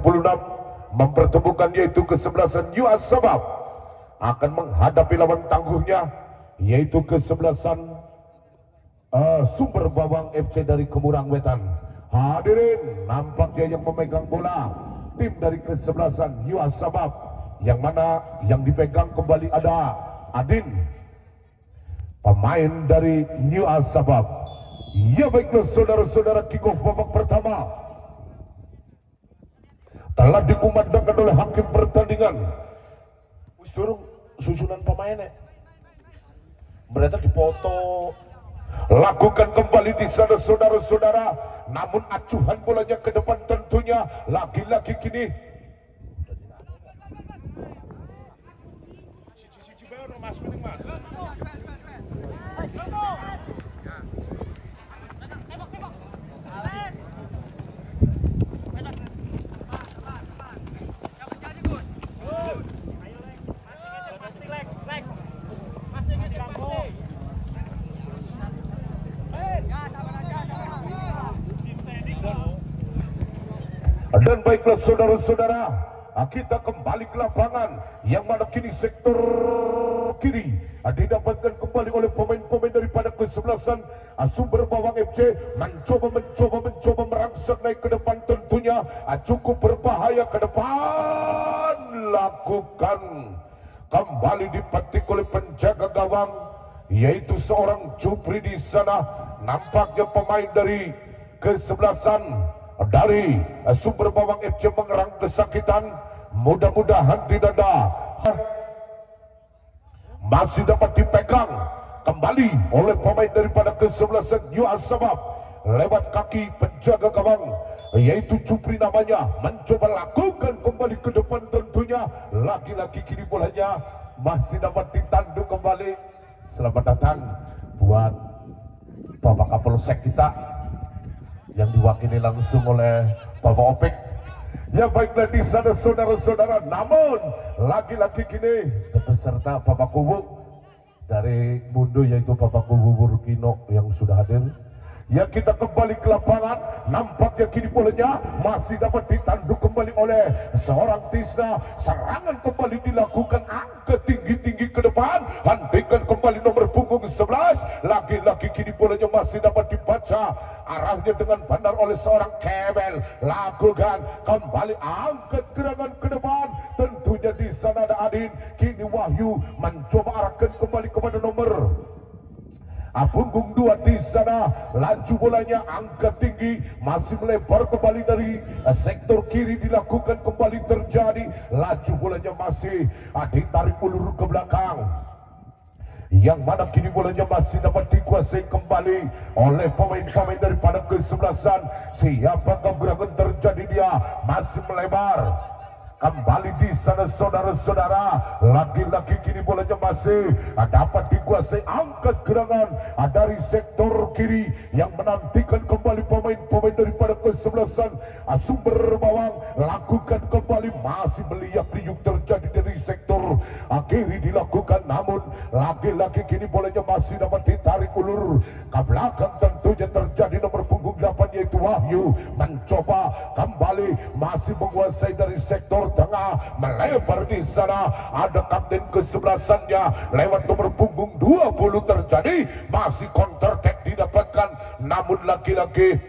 26 mempertemukan yaitu kesebelasan New Sabab akan menghadapi lawan tangguhnya yaitu kesebelasan Sumber Bawang FC dari Kemurang Wetan. Hadirin, nampaknya yang memegang bola tim dari kesebelasan New Sabab, yang mana yang dipegang kembali ada Adin, pemain dari New Sabab. Ya baiklah saudara-saudara, kick off babak pertama telah dikumandangkan oleh hakim pertandingan. Durung susunan pemainnya mereka dipoto. Lakukan kembali di sana saudara-saudara, namun acuhan bolanya ke depan tentunya lagi-lagi kini dan baiklah saudara-saudara, kita kembali ke lapangan yang mana kini sektor kiri didapatkan kembali oleh pemain-pemain daripada kesebelasan Sumber Bawang FC mencoba merangsek naik ke depan tentunya cukup berbahaya ke depan. Lakukan kembali dipetik oleh penjaga gawang yaitu seorang Jupri di sana. Nampaknya pemain dari kesebelasan dari Sumber Bawang FC mengerang kesakitan. Mudah-mudahan tidak ada, masih dapat dipegang kembali oleh pemain daripada kesebelasan New Sabab lewat kaki penjaga gawang yaitu Jupri namanya, mencoba lakukan kembali ke depan tentunya. Lagi-lagi kini bolanya masih dapat ditandu kembali. Selamat datang buat Bapak Kapolsek kita yang diwakili langsung oleh Bapak Opik. Ya baiklah di sana saudara-saudara, namun lagi-lagi kini beserta Bapak Kubu dari Mundo yaitu Bapak Kubu Burkino yang sudah hadir. Ya kita kembali ke lapangan, nampaknya kini bolanya masih dapat ditandu kembali oleh seorang Tisna. Serangan kembali dilakukan, angkat tinggi-tinggi ke depan, hentikan kembali nomor punggung 11. Lagi-lagi kini bolanya masih dapat dibaca arahnya dengan benar oleh seorang Kebel. Lakukan kembali, angkat gerangan ke depan, tentunya di sana ada Adin. Kini Wahyu mencoba arahkan kembali kepada nomor punggung 2 di sana. Laju bolanya angkat tinggi, masih melebar kembali dari sektor kiri, dilakukan kembali terjadi. Laju bolanya masih ditarik ulur ke belakang, yang mana kini bolanya masih dapat dikuasai kembali oleh pemain-pemain daripada kesebelasan. Siapakah gerangan terjadi, dia masih melebar kembali di sana saudara-saudara. Lagi-lagi kini bolanya masih dapat dikuasai, angkat gerangan dari sektor kiri yang menantikan kembali pemain-pemain daripada kesebelasan Sumber Bawang. Lakukan kembali, masih meliak-liuk terjadi dari sektor kiri dilakukan, namun lagi-lagi kini bolanya masih dapat ditarik ulur ke belakang. Tentunya terjadi nomor punggung 8 yaitu Wahyu mencoba kembali, masih menguasai dari sektor tengah, melebar di sana ada kapten kesebelasannya lewat nomor punggung 20 terjadi, masih counter attack didapatkan, namun lagi-lagi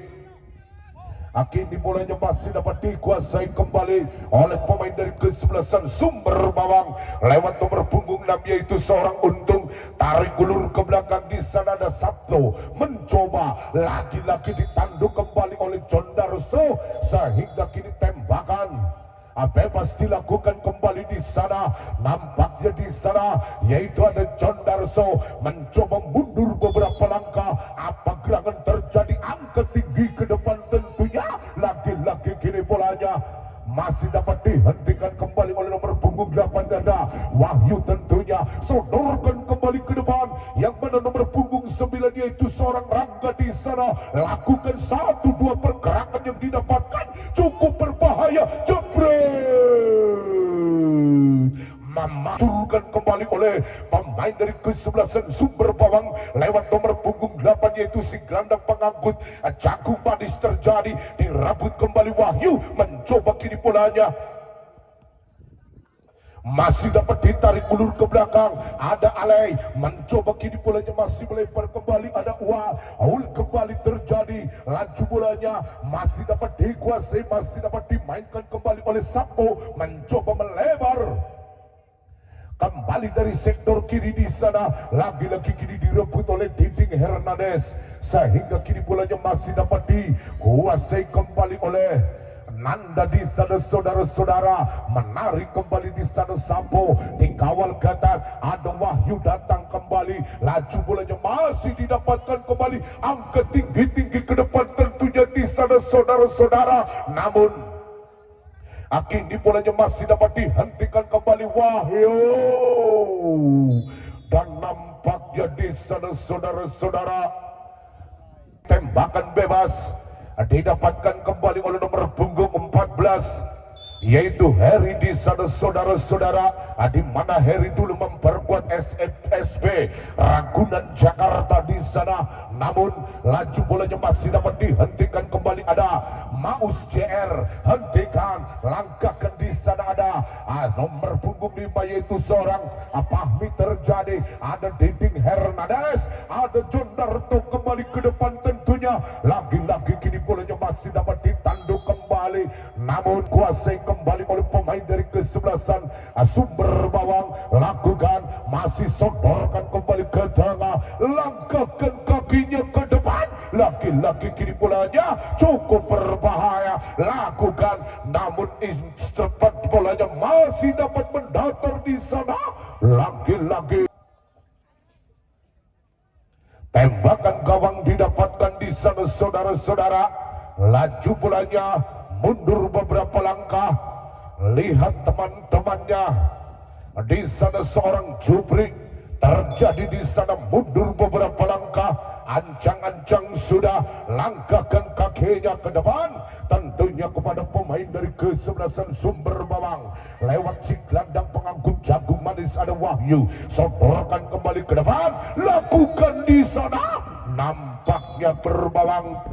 kini bolanya masih dapat dikuasai kembali oleh pemain dari kesebelasan Sumber Bawang lewat nomor punggung 6 yaitu seorang Untung. Tarik ulur ke belakang, di sana ada Sabto mencoba lagi-lagi ditandu kembali oleh John Darso sehingga kini tembakan bebas dilakukan kembali di sana. Nampaknya di sana yaitu ada John Darso mencoba mundur beberapa langkah. Apa gerangan terjadi, angkat tinggi ke depan tentunya. Lagi-lagi kini bolanya masih dapat dihentikan kembali oleh nomor punggung 8 dada Wahyu tentunya. Sodorkan kembali ke depan, yang mana nomor punggung 9 yaitu seorang Rangga di sana. Lakukan 1-2 pergerakan yang didapatkan cukup berbahaya. Jepret memacurkan kembali oleh pemain dari kesebelasan Sumber Bawang lewat nomor punggung 8 yaitu si gelandang pengangkut Jagung Manis terjadi dirabut kembali Wahyu mencoba kini bolanya masih dapat ditarik ulur ke belakang, ada Alay mencoba kini bolanya masih melempar kembali, ada Aul kembali terjadi laju bolanya masih dapat dikuasai, masih dapat dimainkan kembali oleh Sampo mencoba melebar kembali dari sektor kiri di sana, lagi-lagi kini direbut oleh Dinding Hernandez sehingga kini bolanya masih dapat dikuasai kembali oleh Nanda di sana saudara-saudara, menarik kembali di sana Sampo dikawal ketat, ada Wahyu datang kembali, laju bolanya masih didapatkan kembali, angkat tinggi-tinggi ke depan tentunya di sana saudara-saudara, namun kini bolanya masih dapat dihentikan kembali Wahyu dan nampaknya di sana saudara-saudara tembakan bebas didapatkan kembali oleh nomor punggung 14 yaitu Heri di sana saudara-saudara, di mana Heri dulu memperkuat SSB Ragunan Jakarta di sana, namun laju bolanya masih dapat dihentikan kembali, ada Maus JR hentikan, langkahkan di sana ada nomor punggung 5 yaitu seorang Pahmi terjadi, ada Dinding Hernandez, ada Jondarto kembali ke depan tentunya, lagi-lagi kini bolanya masih dapat ditanduk kembali, namun kuasai kembali oleh pemain dari kesebelasan Sumber Bawang, lakukan masih sodorkan kembali ke tengah, langkahkan kakinya ke depan, lagi-lagi kini bolanya cukup berbahaya, lakukan namun cepat bolanya masih dapat mendatar di sana, lagi-lagi tembakan gawang didapatkan di sana saudara-saudara, laju bolanya mundur beberapa langkah, lihat teman-temannya di sana seorang Jupri terjadi di sana, mundur beberapa langkah, ancang-ancang sudah, langkahkan kakinya ke depan tentunya kepada pemain dari kesebelasan Sumber Bawang lewat si gelandang pengangkut Jagung Manis, ada Wahyu sodorkan kembali ke depan, lakukan di sana, nampaknya berbawang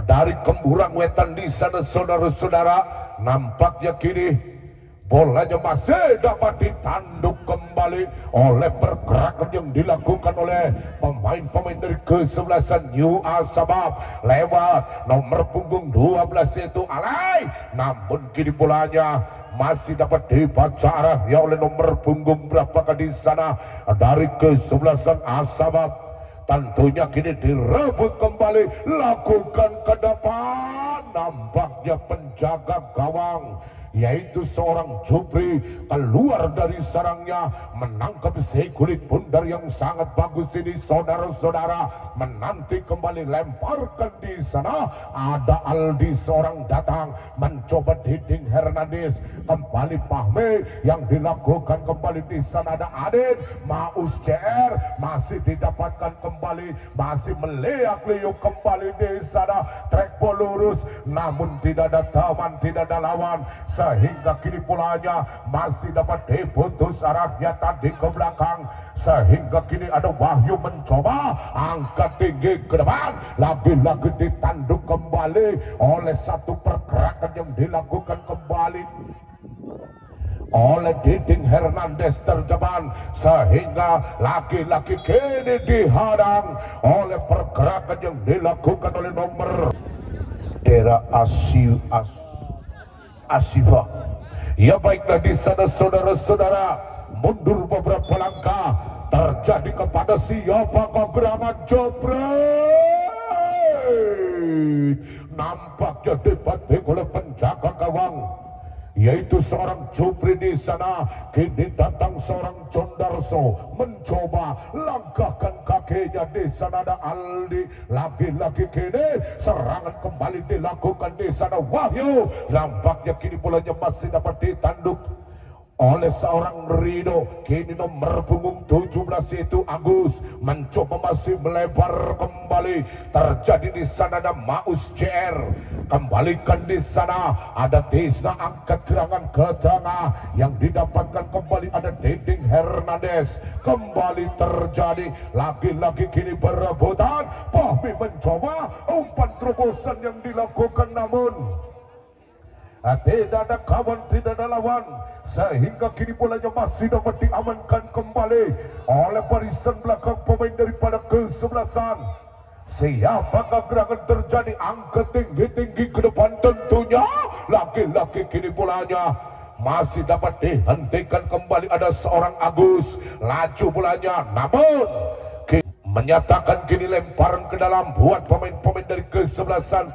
dari Kemburang Wetan di sana saudara-saudara, nampaknya kini bolanya masih dapat ditanduk kembali oleh pergerakan yang dilakukan oleh pemain-pemain dari kesebelasan New Asabab lewat nomor punggung 12 yaitu Alay, namun kini bolanya masih dapat dibaca arahnya oleh nomor punggung berapa di sana dari kesebelasan Asabab, tentunya kini direbut kembali, lakukan ke depan, nampaknya penjaga gawang yaitu seorang Jupri keluar dari sarangnya, menangkap si kulit bundar yang sangat bagus ini saudara-saudara, menanti kembali lemparkan di sana, ada Aldi seorang datang mencoba Dinding Hernandez, kembali Pahmi yang dilakukan kembali di sana, ada Adin Maus CR masih didapatkan kembali, masih meliak-liuk kembali di sana, trek lurus namun tidak ada teman, tidak ada lawan, sehingga kini polanya masih dapat diputus arahnya tadi ke belakang, sehingga kini ada Wahyu mencoba angkat tinggi ke depan, lagi-lagi ditanduk kembali oleh satu pergerakan yang dilakukan kembali oleh Dinding Hernandez terdepan, sehingga lagi-lagi kini dihadang oleh pergerakan yang dilakukan oleh nomor Dera Asifah. Ya baiklah di sana saudara-saudara, mundur beberapa langkah, terjadi kepada siapakah gerangan Jopret, nampaknya dibanting oleh penjaga gawang yaitu seorang Jupri di sana, kini datang seorang Jondarso mencoba langkahkan kakinya di sana, ada Aldi, lagi-lagi kini serangan kembali dilakukan di sana, Wahyu nampaknya kini bolanya masih dapat ditanduk oleh seorang Rido. Kini nomor punggung 17 yaitu Agus mencoba masih melebar kembali. Terjadi di sana ada Maus JR, kembalikan di sana ada Tisna, angkat gerangan ke tengah yang didapatkan kembali ada Deding Hernandez. Kembali terjadi lagi-lagi kini berebutan. Fahmi mencoba umpan terobosan yang dilakukan namun tidak ada kawan, tidak ada lawan, sehingga kini bolanya masih dapat diamankan kembali oleh barisan belakang pemain daripada kesebelasan. Siapakah gerangan terjadi? Angkat tinggi-tinggi ke depan tentunya. Laki-laki kini bolanya masih dapat dihentikan kembali. Ada seorang Agus, laju bolanya namun menyatakan kini lemparan ke dalam buat pemain-pemain dari kesebelasan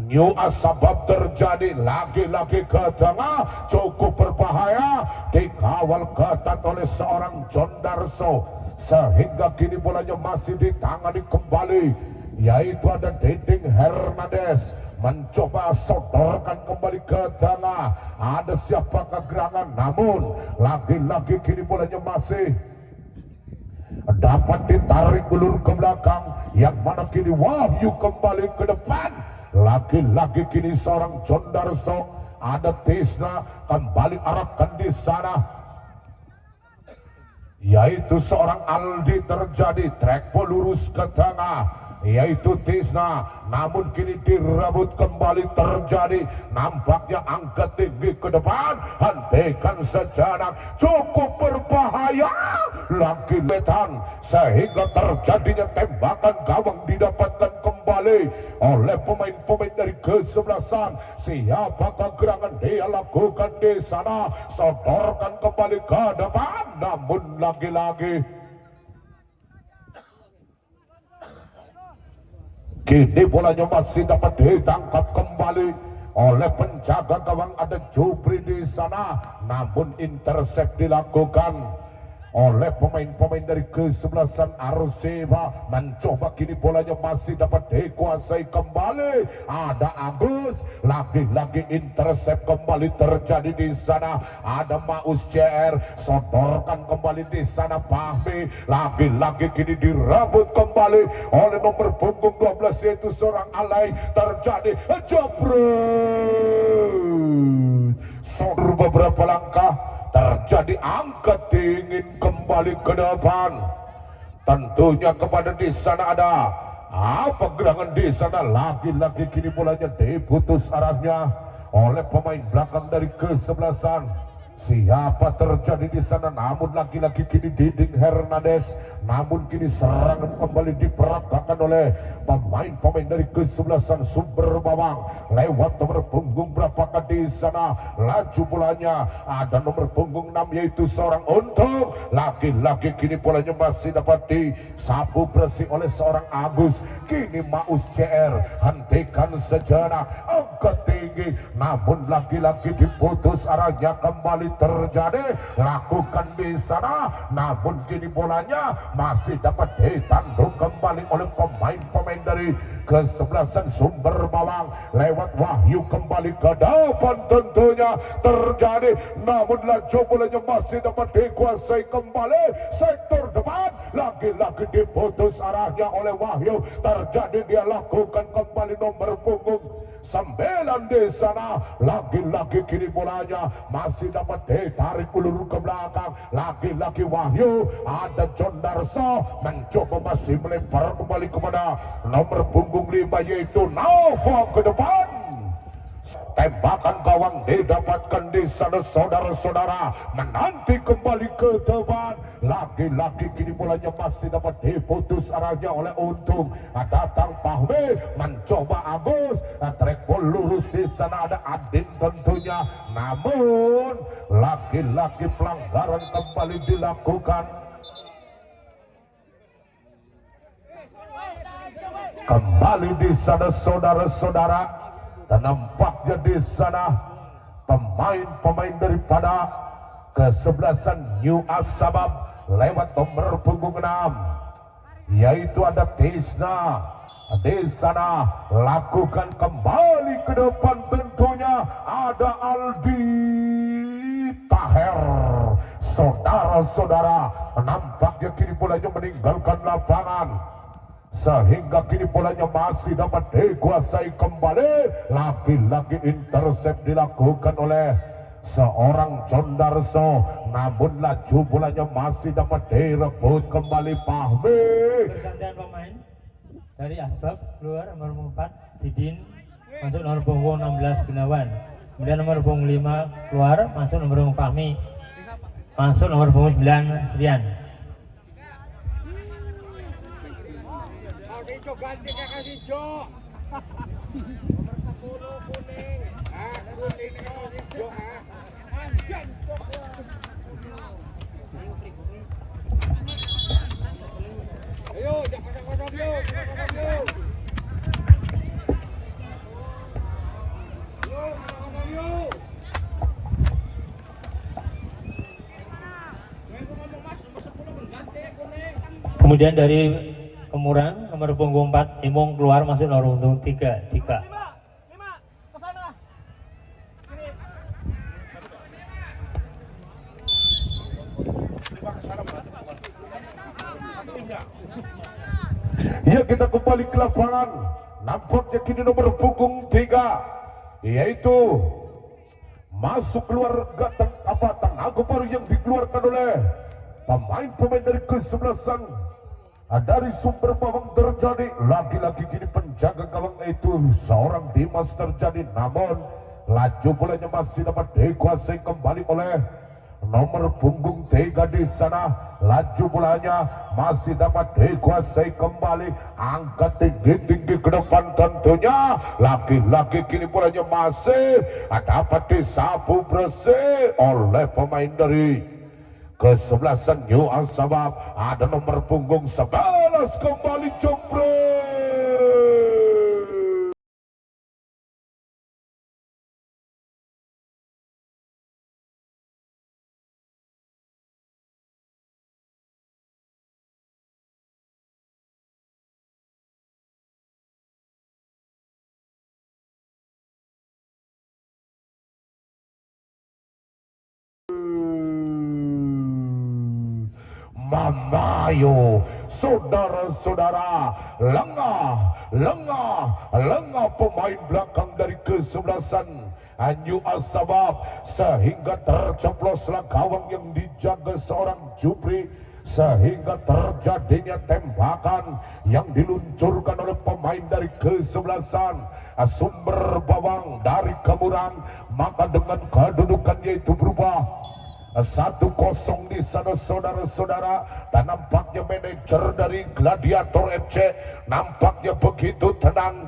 New Asabab. Terjadi lagi-lagi ke tengah, cukup berbahaya, dikawal ketat oleh seorang John Darso, sehingga kini bolanya masih ditangani kembali, yaitu ada Deding Hernandez mencoba sodorkan kembali ke tengah. Ada siapakah gerangan, namun lagi-lagi kini bolanya masih dapat ditarik ulur ke belakang, yang mana kini Wahyu kembali ke depan. Lagi-lagi kini seorang John Darso, ada Tisna kembali arahkan di sana, yaitu seorang Aldi. Terjadi track lurus ke tengah, yaitu Tisna, namun kini direbut kembali. Terjadi nampaknya angkat tinggi ke depan, hentikan sejenak, cukup berbahaya lagi betan, sehingga terjadinya tembakan gawang didapatkan kembali oleh pemain-pemain dari kesebelasan. Siapakah gerangan dia lakukan di sana? Sodorkan kembali ke depan, namun lagi-lagi kini bolanya masih dapat ditangkap kembali oleh penjaga gawang. Ada Jupri di sana, namun intercept dilakukan oleh pemain-pemain dari kesebelasan Arseva. Mencoba kini bolanya masih dapat dikuasai kembali. Ada Agus, lagi-lagi intercept kembali terjadi di sana. Ada Maus JR, sodorkan kembali di sana Fahmi. Lagi-lagi kini direbut kembali oleh nomor punggung 12 yaitu seorang Alay. Terjadi jebret, sodor beberapa langkah, terjadi angkat dingin kembali ke depan. Tentunya kepada di sana ada apa gerangan di sana. Lagi-lagi kini bolanya diputus arahnya oleh pemain belakang dari kesebelasan. Siapa terjadi di sana? Namun lagi-lagi kini Deding Hernandez, namun kini serangan kembali diperagakan oleh pemain-pemain dari kesebelasan Sumber Bawang. Lewat nomor punggung berapakah di sana? Laju bolanya ada nomor punggung 6 yaitu seorang Untung. Lagi-lagi kini bolanya masih dapat disapu bersih oleh seorang Agus. Kini Maus CR hentikan sejenak, angkat tinggi, namun lagi-lagi diputus arahnya kembali. Terjadi lakukan di sana, namun kini bolanya masih dapat ditandung kembali oleh pemain-pemain dari kesebelasan Sumber Bawang. Lewat Wahyu kembali ke depan tentunya terjadi, namun laju bolanya masih dapat dikuasai kembali sektor depan. Lagi-lagi diputus arahnya oleh Wahyu. Terjadi dia lakukan kembali nomor punggung 9 di sana. Lagi-lagi kini bolanya masih dapat ditarik ulur ke belakang. Lagi-lagi Wahyu, ada John Darso mencoba masih melempar kembali kepada nomor punggung 5 yaitu Nova ke depan. Tembakan gawang didapatkan di sana saudara-saudara, menanti kembali ke depan. Lagi-lagi kini bolanya masih dapat diputus arahnya oleh Untung. Datang Fahmi mencoba Agus, trek lurus di sana ada Adin tentunya, namun lagi-lagi pelanggaran kembali dilakukan. Kembali di sana saudara-saudara, dan nampaknya di sana pemain-pemain daripada kesebelasan New Asabab lewat nomor punggung 6 yaitu ada Tisna. Di sana lakukan kembali ke depan tentunya ada Aldi Taher. saudara-saudara, nampaknya kini bolanya meninggalkan lapangan sehingga kini bolanya masih dapat dikuasai kembali. Lagi-lagi intercept dilakukan oleh seorang Condarso, namun laju bolanya masih dapat direbut kembali Fahmi. Pergantian pemain dari Asbab keluar nomor 4 Didin masuk nomor punggung 16 Gunawan, kemudian nomor punggung 5 keluar masuk nomor punggung Fahmi, masuk nomor punggung 9 Rian. Ganti kakak hijau. Nomor 10 kuning. Ah, kuning kakak hijau ah. Anjing. Ayo, jangan kosong-kosong yuk. Kosong-kosong yuk. Yuk, kosong-kosong yuk. Kemudian dari Kemurang nomor punggung 4 Imong keluar masuk nomor punggung 3 Dika. Ya, kita kembali ke lapangan. Nampaknya kini nomor punggung 3 yaitu masuk keluar gatan tenaga baru yang dikeluarkan oleh pemain-pemain dari kesebelasan dari Sumber Bawang terjadi. Lagi-lagi kini penjaga gawang itu seorang Dimas terjadi, namun laju bolanya masih dapat dikuasai kembali oleh nomor punggung 3 di sana. Laju bolanya masih dapat dikuasai kembali, angkat tinggi-tinggi ke depan tentunya. Lagi-lagi kini bolanya masih dapat disapu bersih oleh pemain dari kesebelasan New Al-Sabab. Ada nomor punggung 11 kembali Jopre. Mamayo, saudara-saudara, lengah pemain belakang dari kesebelasan New Al-Sabab sehingga tercoploslah gawang yang dijaga seorang Jupri, sehingga terjadinya tembakan yang diluncurkan oleh pemain dari kesebelasan Sumber Bawang dari Kemurang. Maka dengan kedudukan yaitu berubah 1-0 di sana saudara-saudara, dan nampaknya manajer dari Gladiator FC nampaknya begitu tenang,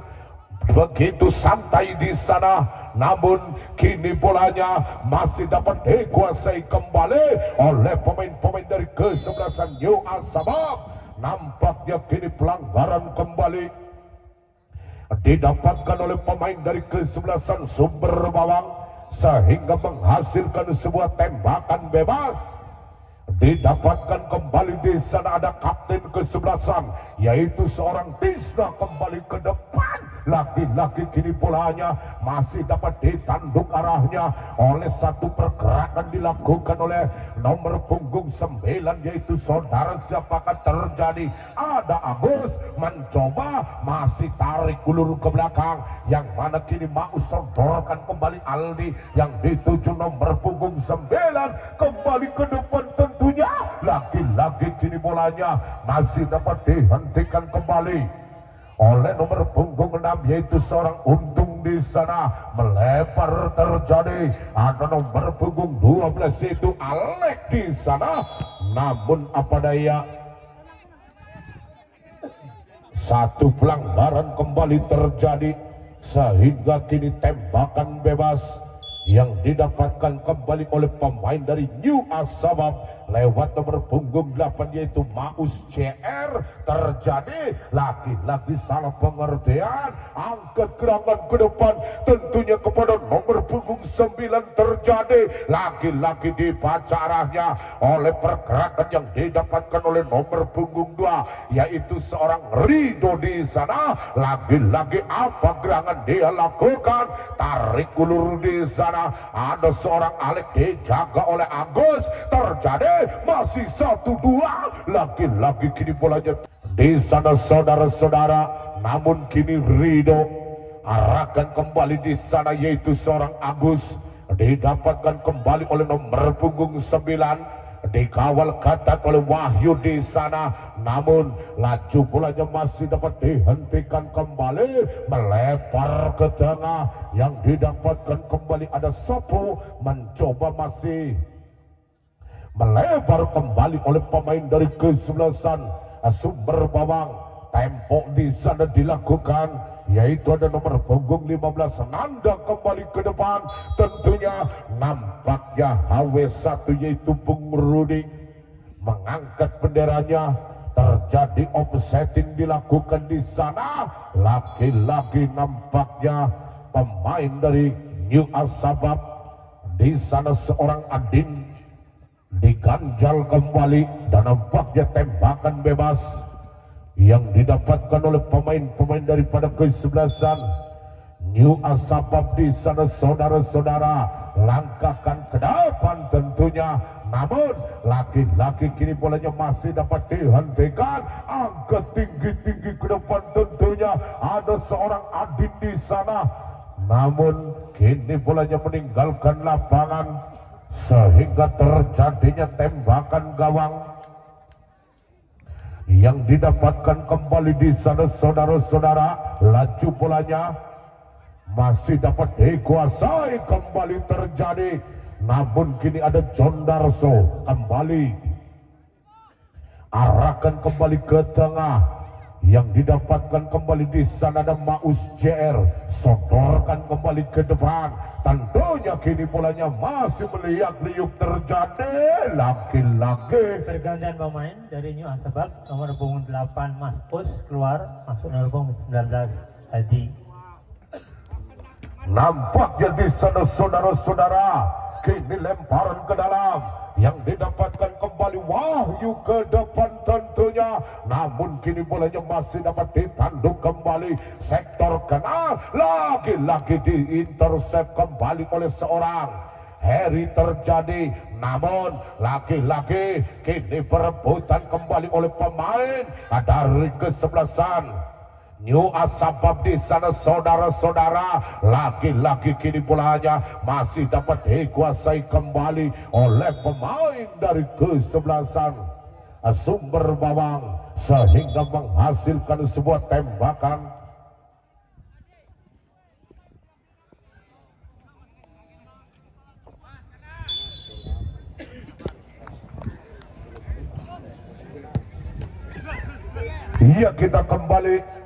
begitu santai di sana. Namun kini bolanya masih dapat dikuasai kembali oleh pemain-pemain dari kesebelasan New Al-Sabab. Nampaknya kini pelanggaran kembali didapatkan oleh pemain dari kesebelasan Sumber Bawang sehingga menghasilkan sebuah tembakan bebas. Didapatkan kembali di sana ada kapten kesebelasan yaitu seorang Tisna kembali ke depan. Lagi-lagi kini bolanya masih dapat ditanduk arahnya oleh satu pergerakan dilakukan oleh nomor punggung 9 yaitu saudara siapakah terjadi. Ada Agus mencoba masih tarik ulur ke belakang, yang mana kini mau sodorkan kembali Aldi yang dituju nomor punggung 9 kembali ke depan tentunya. Lagi-lagi kini bolanya masih dapat dihentikan kembali oleh nomor punggung 6 yaitu seorang Untung di sana. Melebar terjadi, ada nomor punggung 12 yaitu Alek di sana. Namun apa daya, satu pelanggaran kembali terjadi sehingga kini tembakan bebas yang didapatkan kembali oleh pemain dari New Al-Sabab lewat nomor punggung 8 yaitu Maus CR. Terjadi lagi-lagi salah pengertian, angkat gerangan ke depan tentunya kepada nomor punggung 9. Terjadi lagi-lagi dibaca arahnya oleh pergerakan yang didapatkan oleh nomor punggung 2 yaitu seorang Rido di sana. Lagi-lagi apa gerangan dia lakukan, tarik ulur di sana, ada seorang Alek dijaga oleh Agus. Terjadi masih 1-2, lagi-lagi kini bolanya di sana saudara-saudara, namun kini Rido arahkan kembali di sana yaitu seorang Agus, didapatkan kembali oleh nomor punggung 9, dikawal ketat oleh Wahyu di sana, namun laju bolanya masih dapat dihentikan kembali, melebar ke tengah, yang didapatkan kembali ada Sopo, mencoba masih melebar kembali oleh pemain dari kesebelasan Sumber Bawang. Tempo di sana dilakukan yaitu ada nomor punggung 15 Nanda kembali ke depan, tentunya nampaknya HW1 yaitu Bung Rudi mengangkat benderanya. Terjadi offsetting dilakukan di sana, lagi-lagi nampaknya pemain dari New Asabab di sana seorang Adin diganjal kembali dan nampaknya tembakan bebas yang didapatkan oleh pemain-pemain daripada kesebelasan New Asabab di sana saudara-saudara, langkahkan ke depan tentunya, namun lagi-lagi kini bolanya masih dapat dihentikan, angkat tinggi-tinggi ke depan tentunya ada seorang Adin di sana, namun kini bolanya meninggalkan lapangan sehingga terjadinya tembakan gawang yang didapatkan kembali di sana saudara-saudara. Laju bolanya masih dapat dikuasai kembali terjadi, namun kini ada John Darso kembali arahkan kembali ke tengah, yang didapatkan kembali di sana ada Maus JR, sodorkan kembali ke depan, tentunya kini bolanya masih meliuk-liuk terjadi, lagi-lagi pergantian pemain dari New Asabab, nomor punggung 8 Mas Us keluar, masuk nomor punggung 19 Hadi. Nampaknya di sana saudara-saudara, kini lemparan ke dalam yang didapatkan kembali Wahyu ke depan tentunya, namun kini bolanya masih dapat ditanduk kembali sektor kanan, lagi-lagi diintercept kembali oleh seorang Harry. Terjadi, namun lagi-lagi kini perebutan kembali oleh pemain dari kesebelasan New Asabab di sana saudara-saudara, lagi-lagi kini bolanya masih dapat dikuasai kembali oleh pemain dari kesebelasan Sumber Bawang sehingga menghasilkan sebuah tembakan. Iya, kita kembali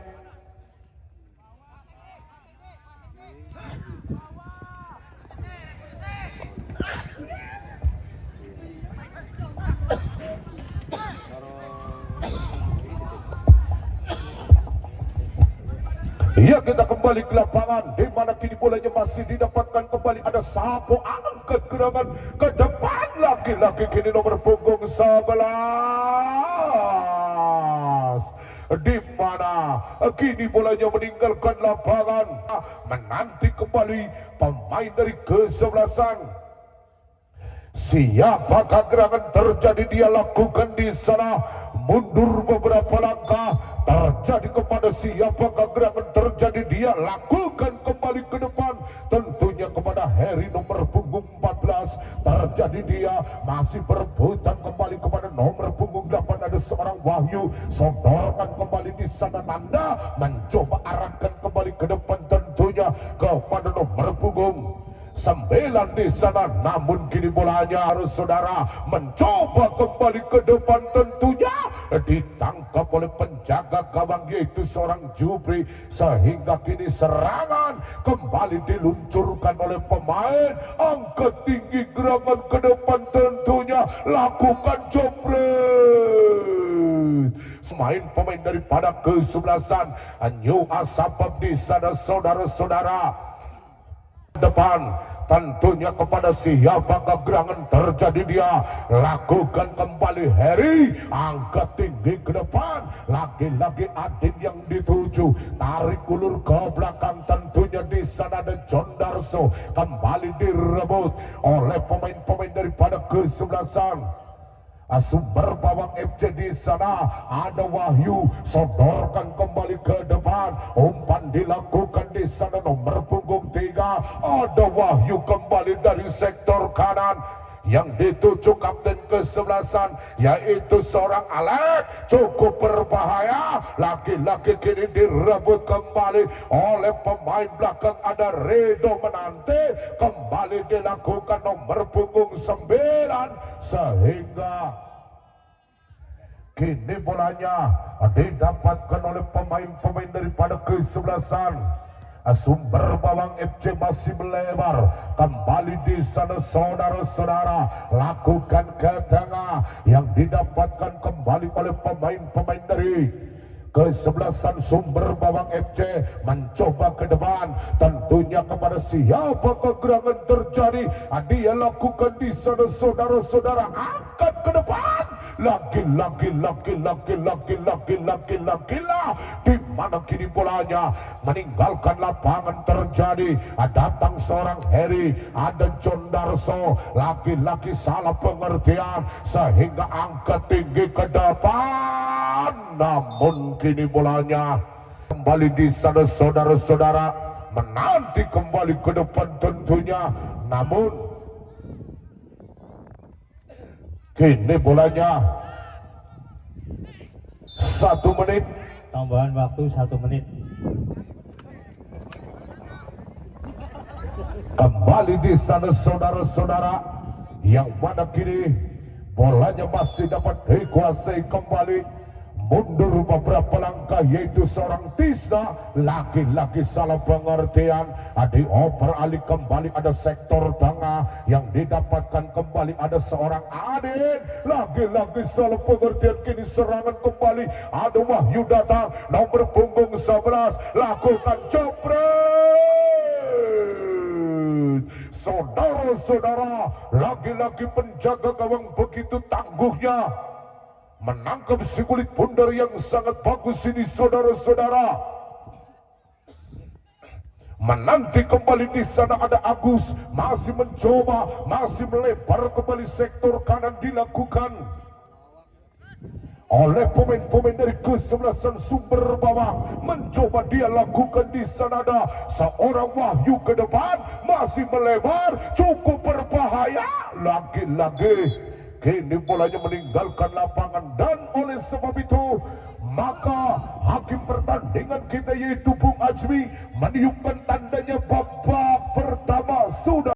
ke lapangan, di mana kini bolanya masih didapatkan kembali ada Sapo, angkat gerangan ke depan, lagi-lagi kini nomor punggung 11 di mana kini bolanya meninggalkan lapangan, menanti kembali pemain dari kesebelasan. Siapakah gerangan terjadi dia lakukan di sana, mundur beberapa langkah, terjadi kepada siapakah gerangan terjadi dia lakukan kembali ke depan, tentunya kepada Harry nomor punggung 14. Terjadi dia masih berebutan kembali kepada nomor punggung 8 ada seorang Wahyu, sodorkan kembali di sana Nanda mencoba arahkan kembali ke depan tentunya kepada nomor punggung 9 di sana, namun kini bolanya harus saudara mencoba kembali ke depan, tentunya ditangkap oleh penjaga gawang yaitu seorang Jupri, sehingga kini serangan kembali diluncurkan oleh pemain. Angkat tinggi gerakan ke depan, tentunya lakukan jopret. Pemain daripada kesebelasan New Asabab di sana, saudara-saudara. Depan tentunya kepada siapa kegerangan terjadi, dia lakukan kembali. Harry angkat tinggi ke depan, lagi-lagi Adin yang dituju, tarik ulur ke belakang, tentunya di sana ada John Darso, kembali direbut oleh pemain-pemain daripada kesebelasan. Sumber Bawang FC di sana ada Wahyu, sodorkan kembali ke depan, umpan dilakukan di sana nomor punggung 3, ada Wahyu kembali dari sektor kanan yang dituju kapten kesebelasan yaitu seorang Alek, cukup berbahaya, laki-laki kini direbut kembali oleh pemain belakang, ada Redo Menante, kembali dilakukan nomor punggung 9, sehingga kini bolanya didapatkan oleh pemain-pemain daripada kesebelasan. Sumber Bawang FC masih melebar kembali di sana, saudara-saudara, lakukan ke tengah yang didapatkan kembali oleh pemain-pemain dari kesebelasan. Sumber Bawang FC mencoba ke depan, tentunya kepada siapa kegerangan terjadi, dia lakukan di sana, saudara-saudara, angkat ke depan, lagi-lagi di mana kini bolanya meninggalkan lapangan terjadi, datang seorang Harry, ada John Darso, lagi-lagi salah pengertian sehingga angkat tinggi ke depan, namun kini bolanya kembali di sana, saudara-saudara, menanti kembali ke depan tentunya, namun kini bolanya 1 menit, tambahan waktu 1 menit. kembali di sana, saudara-saudara, yang mana kini bolanya masih dapat dikuasai kembali. Mundur beberapa langkah yaitu seorang Tisna, lagi-lagi salah pengertian, dioper alih kembali, ada sektor tengah yang didapatkan kembali, ada seorang Adin, lagi-lagi salah pengertian, kini serangan kembali, ada Wahyu datang, nomor punggung 11, lakukan jopret. Saudara-saudara, lagi-lagi penjaga gawang begitu tangguhnya menangkap si kulit bundar yang sangat bagus ini, saudara-saudara. Menanti kembali di sana ada Agus, masih mencoba, masih melebar kembali sektor kanan, dilakukan oleh pemain-pemain dari kesebelasan Sumber Bawang, mencoba dia lakukan di sana, ada seorang Wahyu ke depan, masih melebar, cukup berbahaya, lagi-lagi kini bolanya meninggalkan lapangan, dan oleh sebab itu maka hakim pertandingan kita yaitu Bung Ajmi meniupkan tandanya babak pertama sudah